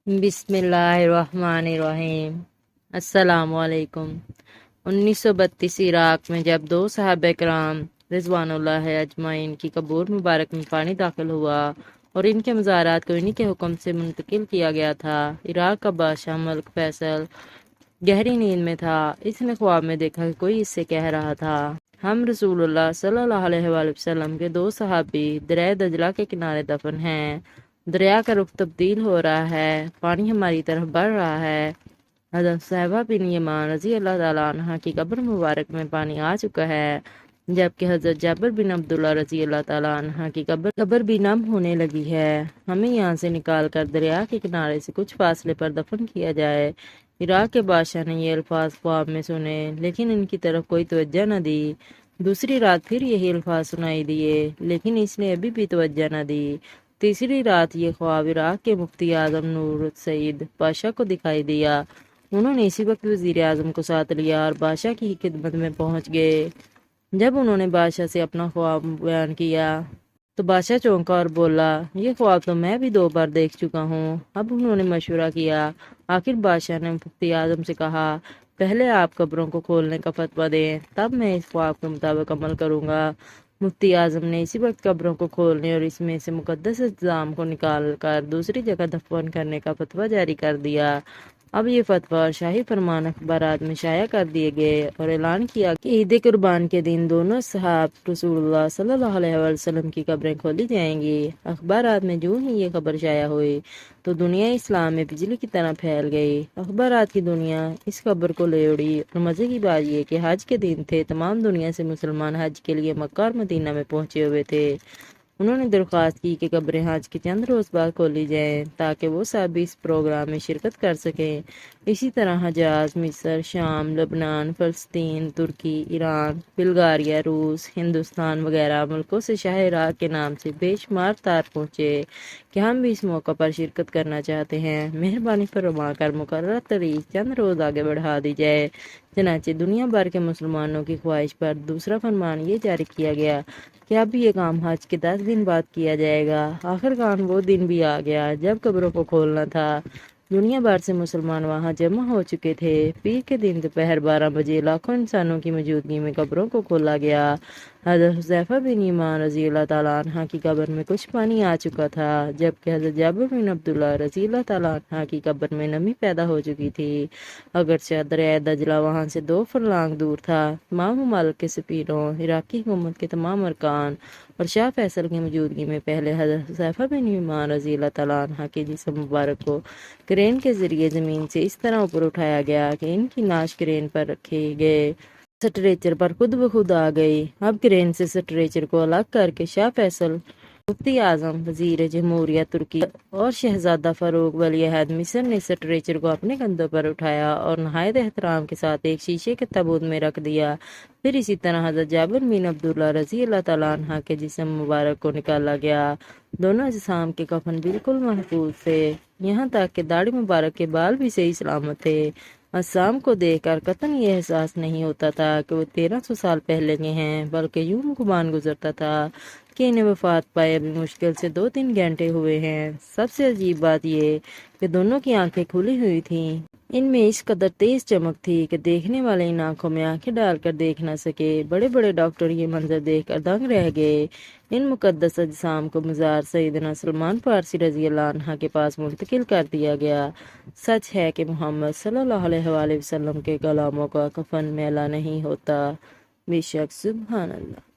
بسم اللہ الرحمن الرحیم۔ السلام علیکم۔ 1932 عراق میں جب دو صحابہ کرام رضوان اللہ اجمعین کی قبور مبارک میں پانی داخل ہوا اور ان کے مزارات کو انہی کے حکم سے منتقل کیا گیا تھا، عراق کا بادشاہ ملک فیصل گہری نیند میں تھا۔ اس نے خواب میں دیکھا کہ کوئی اس سے کہہ رہا تھا، ہم رسول اللہ صلی اللہ علیہ وآلہ وسلم کے دو صحابی دریائے دجلہ کے کنارے دفن ہیں۔ دریا کا رخ تبدیل ہو رہا ہے، پانی ہماری طرف بڑھ رہا ہے۔ حضرت صہیبہ بن یمان رضی اللہ تعالیٰ عنہ کی قبر مبارک میں پانی آ چکا ہے، جبکہ حضرت جابر بن عبداللہ رضی اللہ تعالیٰ عنہ کی قبر بھی نم ہونے لگی ہے۔ ہمیں یہاں سے نکال کر دریا کے کنارے سے کچھ فاصلے پر دفن کیا جائے۔ عراق کے بادشاہ نے یہ الفاظ خواب میں سنے، لیکن ان کی طرف کوئی توجہ نہ دی۔ دوسری رات پھر یہی الفاظ سنائی دیے، لیکن اس نے ابھی بھی توجہ نہ دی۔ تیسری رات یہ خواب عراق کے مفتی اعظم نور السعید بادشاہ کو دکھائی دیا۔ انہوں نے اسی وقت وزیر اعظم کو ساتھ لیا اور بادشاہ کی خدمت میں پہنچ گئے۔ جب انہوں نے بادشاہ سے اپنا خواب بیان کیا تو بادشاہ چونکا اور بولا، یہ خواب تو میں بھی 2 بار دیکھ چکا ہوں۔ اب انہوں نے مشورہ کیا۔ آخر بادشاہ نے مفتی اعظم سے کہا، پہلے آپ قبروں کو کھولنے کا فتویٰ دیں، تب میں اس خواب کے مطابق عمل کروں گا۔ مفتی اعظم نے اسی وقت قبروں کو کھولنے اور اس میں سے مقدس اجسام کو نکال کر دوسری جگہ دفن کرنے کا فتویٰ جاری کر دیا۔ اب یہ فتویٰ اور شاہی فرمان اخبارات میں شائع کر دیے گئے اور اعلان کیا کہ عید قربان کے دن دونوں صحاب رسول اللہ صلی اللہ علیہ وسلم کی قبریں کھولی جائیں گی۔ اخبارات میں جو ہی یہ خبر شائع ہوئی تو دنیا اسلام میں بجلی کی طرح پھیل گئی۔ اخبارات کی دنیا اس خبر کو لے اڑی اور مزے کی بات یہ کہ حج کے دن تھے، تمام دنیا سے مسلمان حج کے لیے مکہ اور مدینہ میں پہنچے ہوئے تھے۔ انہوں نے درخواست کی کہ قبریں حج کے چند روز بعد کھولی جائیں تاکہ وہ سب اس پروگرام میں شرکت کر سکیں۔ اسی طرح حجاز، مصر، شام، لبنان، فلسطین، ترکی، ایران، بلغاریہ، روس، ہندوستان وغیرہ ملکوں سے شاہ عراق کے نام سے بے شمار تار پہنچے کہ ہم بھی اس موقع پر شرکت کرنا چاہتے ہیں، مہربانی فرما کر مقررہ تاریخ چند روز آگے بڑھا دی جائے۔ چنانچہ دنیا بھر کے مسلمانوں کی خواہش پر دوسرا فرمان یہ جاری کیا گیا کہ اب یہ کام حج کے 10 دن بعد کیا جائے گا۔ آخرکار وہ دن بھی آ گیا جب قبروں کو کھولنا تھا۔ دنیا بھر سے مسلمان وہاں جمع ہو چکے تھے۔ پیر کے دن دوپہر 12 بجے لاکھوں انسانوں کی موجودگی میں قبروں کو کھولا گیا۔ حضرت حذیفہ بن یمان رضی اللہ تعالیٰ عنہ کی قبر میں کچھ پانی آ چکا تھا، جبکہ حضرت جابر بن عبداللہ رضی اللہ تعالیٰ عنہ کی قبر میں نمی پیدا ہو چکی تھی۔ اگرچہ دریائے دجلہ وہاں سے 2 فرلانگ دور تھا، تمام ممالک کے سفیروں، عراقی حکومت کے تمام ارکان اور شاہ فیصل کی موجودگی میں پہلے حضرت حذیفہ بن یمان رضی اللہ تعالیٰ عنہ کے جسم مبارک کو کرین کے ذریعے زمین سے اس طرح اوپر اٹھایا گیا کہ ان کی ناش کرین پر رکھے گئے سٹریچر پر خود بخود آ گئی۔ اب کرین سے سٹریچر کو الگ کر کے شاہ فیصل، مفتی اعظم، وزیر جمہوریہ ترکی اور شہزادہ فاروق ولی عہد مصر نے سٹریچر کو اپنے کندھوں پر اٹھایا اور نہایت احترام کے ساتھ ایک شیشے کے تابوت میں رکھ دیا۔ پھر اسی طرح حضرت جابر بن عبداللہ رضی اللہ تعالیٰ عنہ کے جسم مبارک کو نکالا گیا۔ دونوں اجسام کے کفن بالکل محفوظ تھے، یہاں تک کہ داڑھی مبارک کے بال بھی صحیح سلامت تھے۔ اجسام کو دیکھ کر قطعاً یہ احساس نہیں ہوتا تھا کہ وہ 1300 سال پہلے کے ہیں، بلکہ یوں گمان گزرتا تھا کہ انہیں وفات پائے ابھی مشکل سے 2-3 گھنٹے ہوئے ہیں۔ سب سے عجیب بات یہ کہ دونوں کی آنکھیں کھلی ہوئی تھیں۔ ان میں اس قدر تیز چمک تھی کہ دیکھنے والے ان آنکھوں میں آنکھیں ڈال کر دیکھ نہ سکے۔ بڑے بڑے ڈاکٹر یہ منظر دیکھ کر دنگ رہ گئے۔ ان مقدس اجسام کو مزار سیدنا سلمان فارسی رضی اللہ عنہ کے پاس منتقل کر دیا گیا۔ سچ ہے کہ محمد صلی اللہ علیہ وآلہ وسلم کے غلاموں کا کفن میلا نہیں ہوتا۔ بے شک سبحان اللہ۔